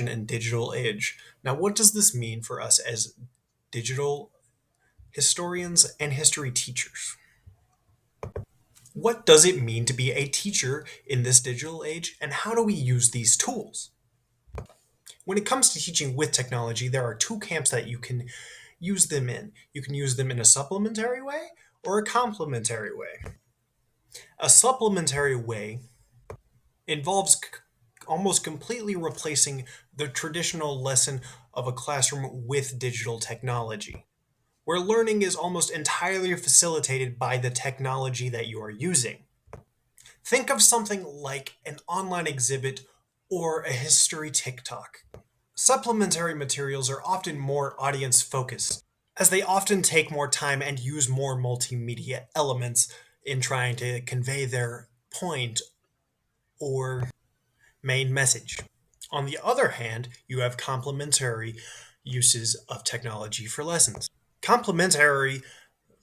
and digital age. Now, what does this mean for us as digital historians and history teachers? What does it mean to be a teacher in this digital age, and how do we use these tools? When it comes to teaching with technology, there are two camps that you can use them in. You can use them in a supplementary way or a complementary way. A supplementary way involves almost completely replacing the traditional lesson of a classroom with digital technology, where learning is almost entirely facilitated by the technology that you are using. Think of something like an online exhibit or a history TikTok. Supplementary materials are often more audience focused, as they often take more time and use more multimedia elements in trying to convey their point or main message. On the other hand, you have complementary uses of technology for lessons. Complementary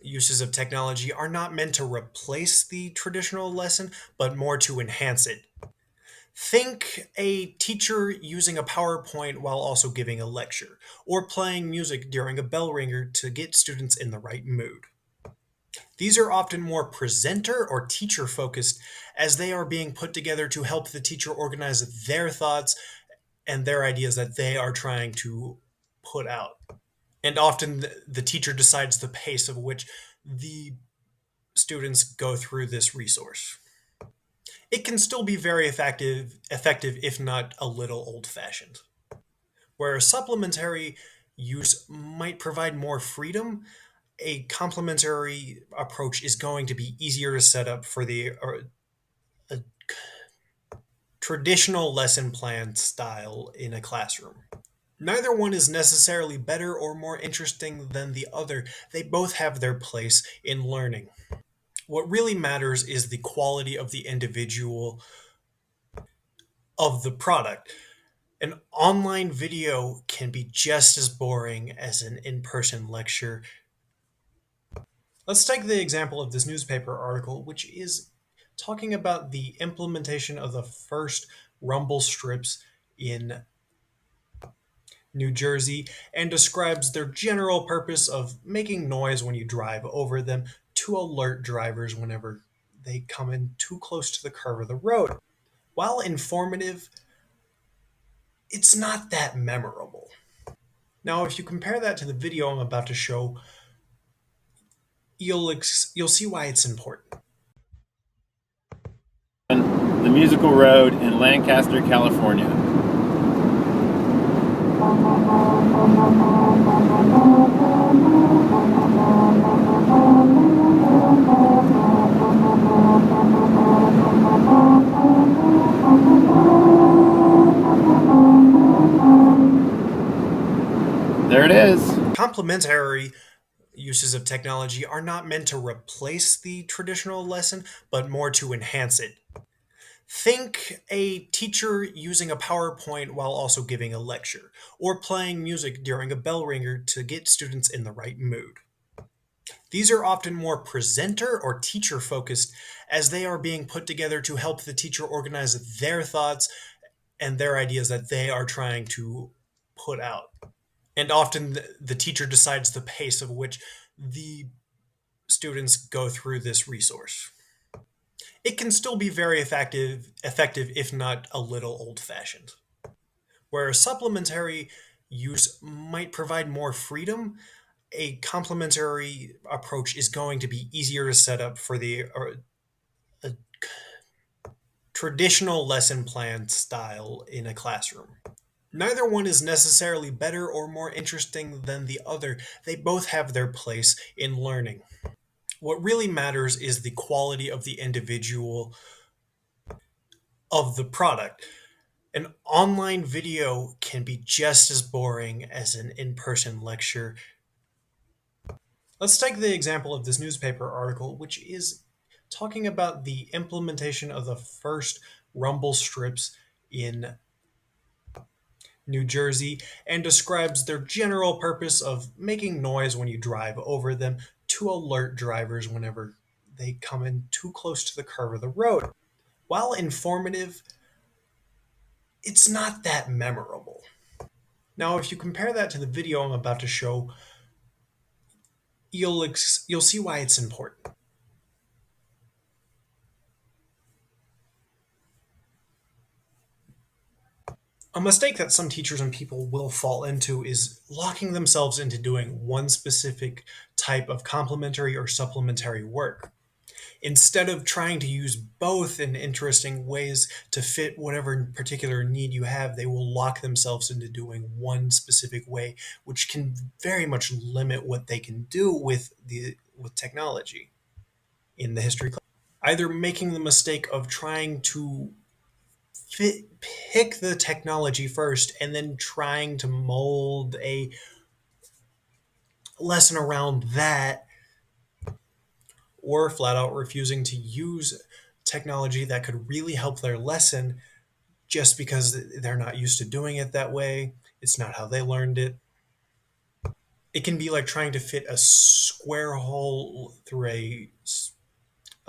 uses of technology are not meant to replace the traditional lesson, but more to enhance it. Think a teacher using a PowerPoint while also giving a lecture, or playing music during a bell ringer to get students in the right mood. These are often more presenter or teacher focused, as they are being put together to help the teacher organize their thoughts and their ideas that they are trying to put out. And often the teacher decides the pace of which the students go through this resource. It can still be very effective if not a little old fashioned. Where a supplementary use might provide more freedom, a complementary approach is going to be easier to set up for a traditional lesson plan style in a classroom. Neither one is necessarily better or more interesting than the other. They both have their place in learning. What really matters is the quality of the individual of the product. An online video can be just as boring as an in person lecture. Let's take the example of this newspaper article, which is talking about the implementation of the first rumble strips in New Jersey and describes their general purpose of making noise when you drive over them to alert drivers whenever they come in too close to the curve of the road. While informative, it's not that memorable. Now, if you compare that to the video I'm about to show, you'll see why it's important. The musical road in Lancaster, California. There it is. Complementary uses of technology are not meant to replace the traditional lesson, but more to enhance it. Think a teacher using a PowerPoint while also giving a lecture, or playing music during a bell ringer to get students in the right mood. These are often more presenter or teacher focused, as they are being put together to help the teacher organize their thoughts and their ideas that they are trying to put out. And often the teacher decides the pace of which the students go through this resource. It can still be very effective if not a little old fashioned. Where a supplementary use might provide more freedom, a complementary approach is going to be easier to set up for a traditional lesson plan style in a classroom. Neither one is necessarily better or more interesting than the other. They both have their place in learning. What really matters is the quality of the individual of the product. An online video can be just as boring as an in person lecture. Let's take the example of this newspaper article, which is talking about the implementation of the first rumble strips in New Jersey and describes their general purpose of making noise when you drive over them to alert drivers whenever they come in too close to the curve of the road. While informative, it's not that memorable. Now, if you compare that to the video I'm about to show, you'll see why it's important. A mistake that some teachers and people will fall into is locking themselves into doing one specific type of complementary or supplementary work. Instead of trying to use both in interesting ways to fit whatever particular need you have, they will lock themselves into doing one specific way, which can very much limit what they can do with technology in the history class. Either making the mistake of trying to pick the technology first and then trying to mold a lesson around that, or flat out refusing to use technology that could really help their lesson just because they're not used to doing it that way. It's not how they learned it. It can be like trying to fit a square hole through a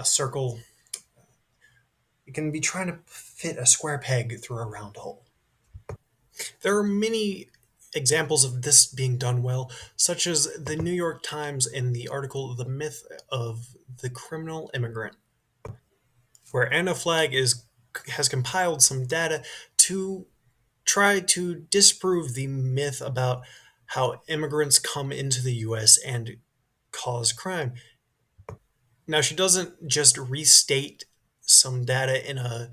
circle. It can be trying to fit a square peg through a round hole. There are many examples of this being done well, such as the New York Times in the article The Myth of the Criminal Immigrant, where Anna Flagg has compiled some data to try to disprove the myth about how immigrants come into the US and cause crime. Now, she doesn't just restate some data in a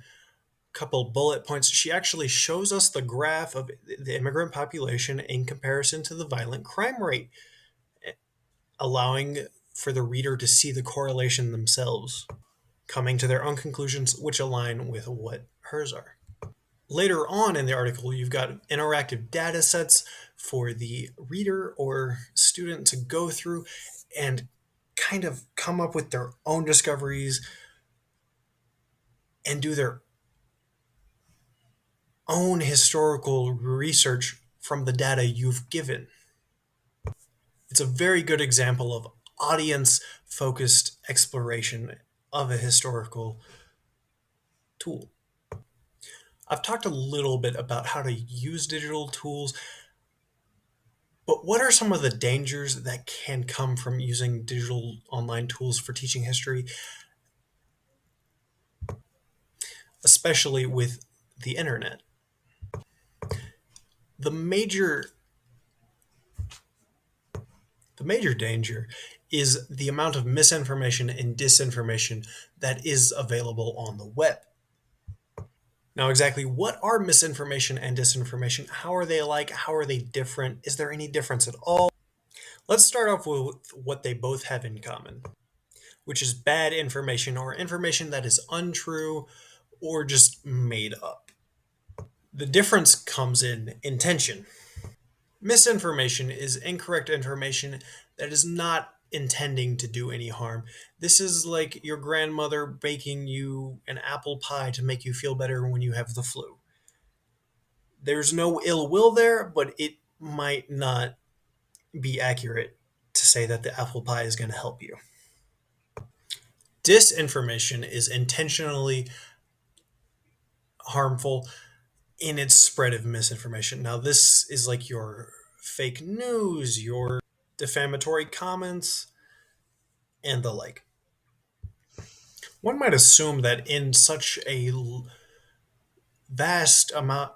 couple bullet points. She actually shows us the graph of the immigrant population in comparison to the violent crime rate, allowing for the reader to see the correlation themselves, coming to their own conclusions, which align with what hers are. Later on in the article, you've got interactive data sets for the reader or student to go through and kind of come up with their own discoveries and do their own historical research from the data you've given. It's a very good example of audience focused exploration of a historical tool. I've talked a little bit about how to use digital tools, but what are some of the dangers that can come from using digital online tools for teaching history, especially with the internet? The major the major danger is the amount of misinformation and disinformation that is available on the web. Now, exactly what are misinformation and disinformation? How are they alike? How are they different? Is there any difference at all? Let's start off with what they both have in common, which is bad information or information that is untrue or just made up. The difference comes in intention. Misinformation is incorrect information that is not intending to do any harm. This is like your grandmother baking you an apple pie to make you feel better when you have the flu. There's no ill will there, but it might not be accurate to say that the apple pie is going to help you. Disinformation is intentionally harmful in its spread of misinformation. Now, this is like your fake news, your defamatory comments, and the like. One might assume that in such a vast amount,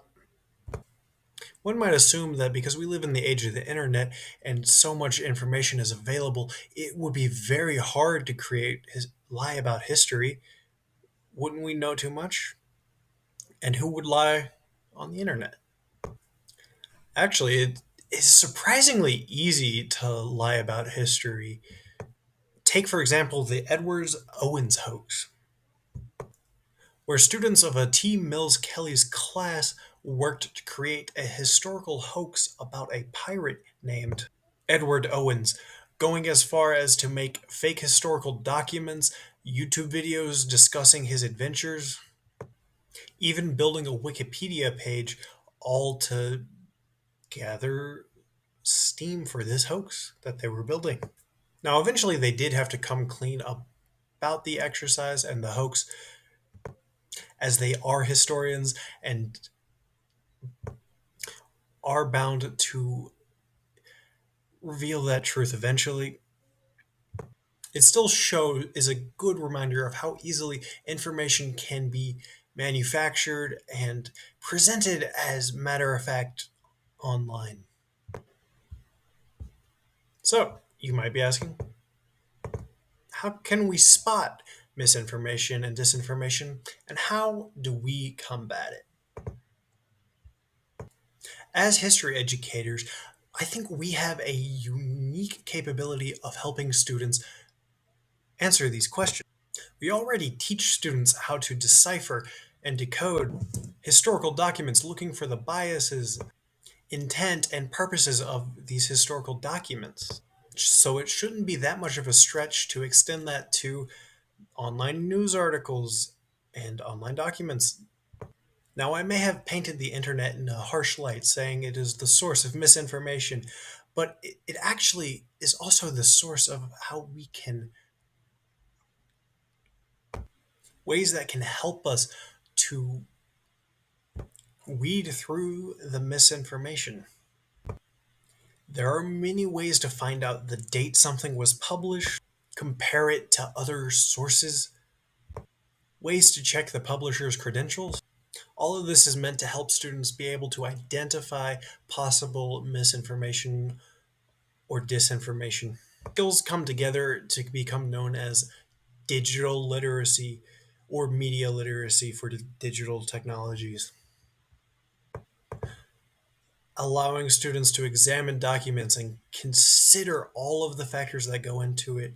one might assume that because we live in the age of the internet and so much information is available, it would be very hard to create lie about history. Wouldn't we know too much? And who would lie on the internet? Actually, it is surprisingly easy to lie about history. Take, for example, the Edwards Owens hoax, where students of a T. Mills Kelly's class worked to create a historical hoax about a pirate named Edward Owens, going as far as to make fake historical documents, YouTube videos discussing his adventures, even building a Wikipedia page, all to gather steam for this hoax that they were building. Now, eventually, they did have to come clean about the exercise and the hoax, as they are historians and are bound to reveal that truth eventually. It still is a good reminder of how easily information can be manufactured and presented as matter of fact online. So, you might be asking, how can we spot misinformation and disinformation, and how do we combat it? As history educators, I think we have a unique capability of helping students answer these questions. We already teach students how to decipher and decode historical documents, looking for the biases, intent, and purposes of these historical documents. So it shouldn't be that much of a stretch to extend that to online news articles and online documents. Now, I may have painted the internet in a harsh light, saying it is the source of misinformation, but it actually is also the source of how we can, ways that can help us to weed through the misinformation. There are many ways to find out the date something was published, compare it to other sources, ways to check the publisher's credentials. All of this is meant to help students be able to identify possible misinformation or disinformation. Skills come together to become known as digital literacy or media literacy for digital technologies, allowing students to examine documents and consider all of the factors that go into it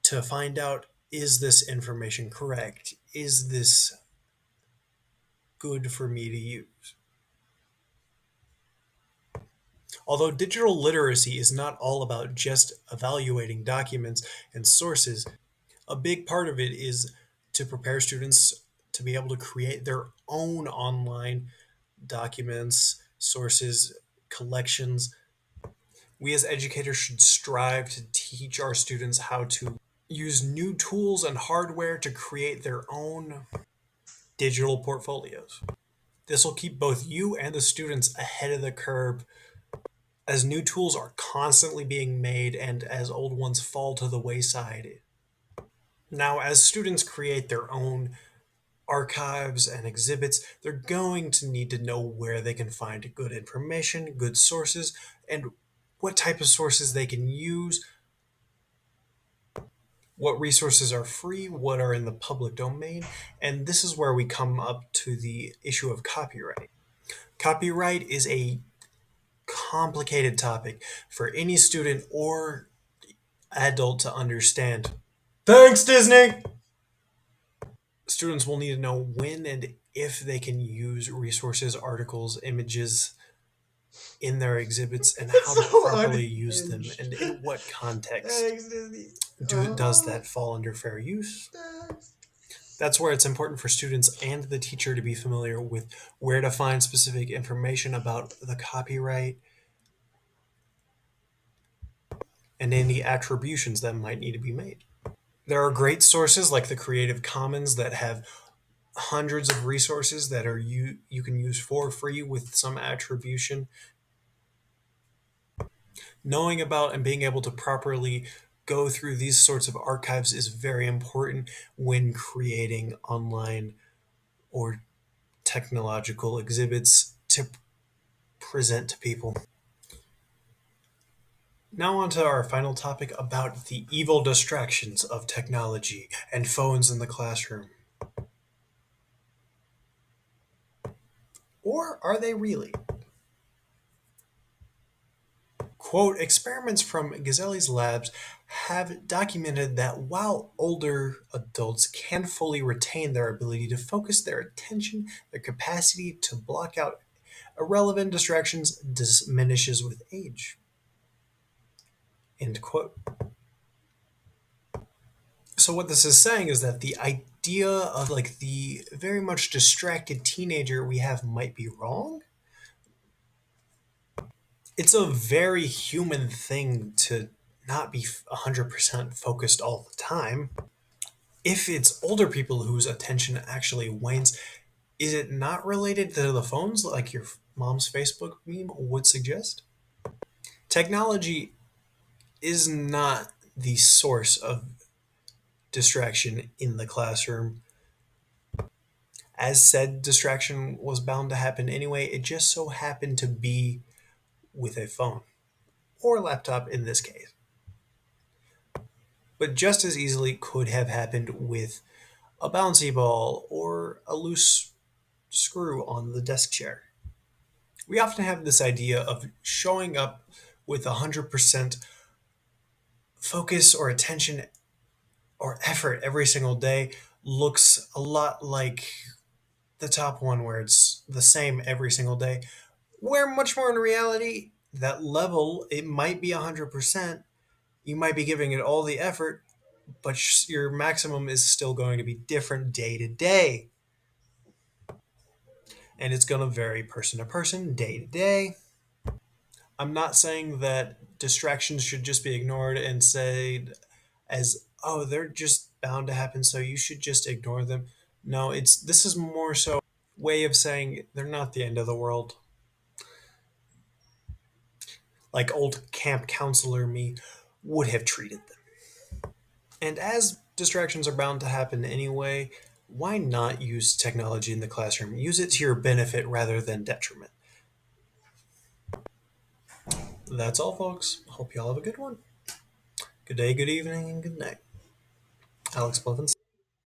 to find out, is this information correct? Is this good for me to use? Although digital literacy is not all about just evaluating documents and sources, a big part of it is to prepare students to be able to create their own online documents, sources, collections. We as educators should strive to teach our students how to use new tools and hardware to create their own digital portfolios. This will keep both you and the students ahead of the curve as new tools are constantly being made and as old ones fall to the wayside. Now, as students create their own archives and exhibits, they're going to need to know where they can find good information, good sources, and what type of sources they can use, what resources are free, what are in the public domain. And this is where we come up to the issue of copyright. Copyright is a complicated topic for any student or adult to understand. Thanks, Disney! Students will need to know when and if they can use resources, articles, images in their exhibits and It's how to so properly use them unhinged. and in what context Thanks, Disney. does that fall under fair use. Thanks. That's where it's important for students and the teacher to be familiar with where to find specific information about the copyright and any attributions that might need to be made. There are great sources like the Creative Commons that have hundreds of resources that are you can use for free with some attribution. Knowing about and being able to properly go through these sorts of archives is very important when creating online or technological exhibits to present to people. Now, on to our final topic about the evil distractions of technology and phones in the classroom. Or are they really? Quote, experiments from Gazelli's labs have documented that while older adults can fully retain their ability to focus their attention, their capacity to block out irrelevant distractions diminishes with age. End quote. So what this is saying is that the idea of like the very much distracted teenager we have might be wrong. It's a very human thing to not be 100% focused all the time. If it's older people whose attention actually wanes, Is it not related to the phones like your mom's Facebook meme would suggest? Technology is not the source of distraction in the classroom. As said, distraction was bound to happen anyway. It just so happened to be with a phone or laptop in this case. But just as easily could have happened with a bouncy ball or a loose screw on the desk chair. We often have this idea of showing up with 100% focus or attention or effort every single day looks a lot like the top one where it's the same every single day. Where much more in reality, that level, it might be 100%. You might be giving it all the effort, but your maximum is still going to be different day to day. And it's going to vary person to person, day to day. I'm not saying that distractions should just be ignored and said as, oh, they're just bound to happen, so you should just ignore them. No, it's this is more so way of saying they're not the end of the world. Like old camp counselor me would have treated them. And as distractions are bound to happen anyway, why not use technology in the classroom? Use it to your benefit rather than detriment. That's all, folks. Hope you all have a good one. Good day, good evening, and good night. Alex Blevins.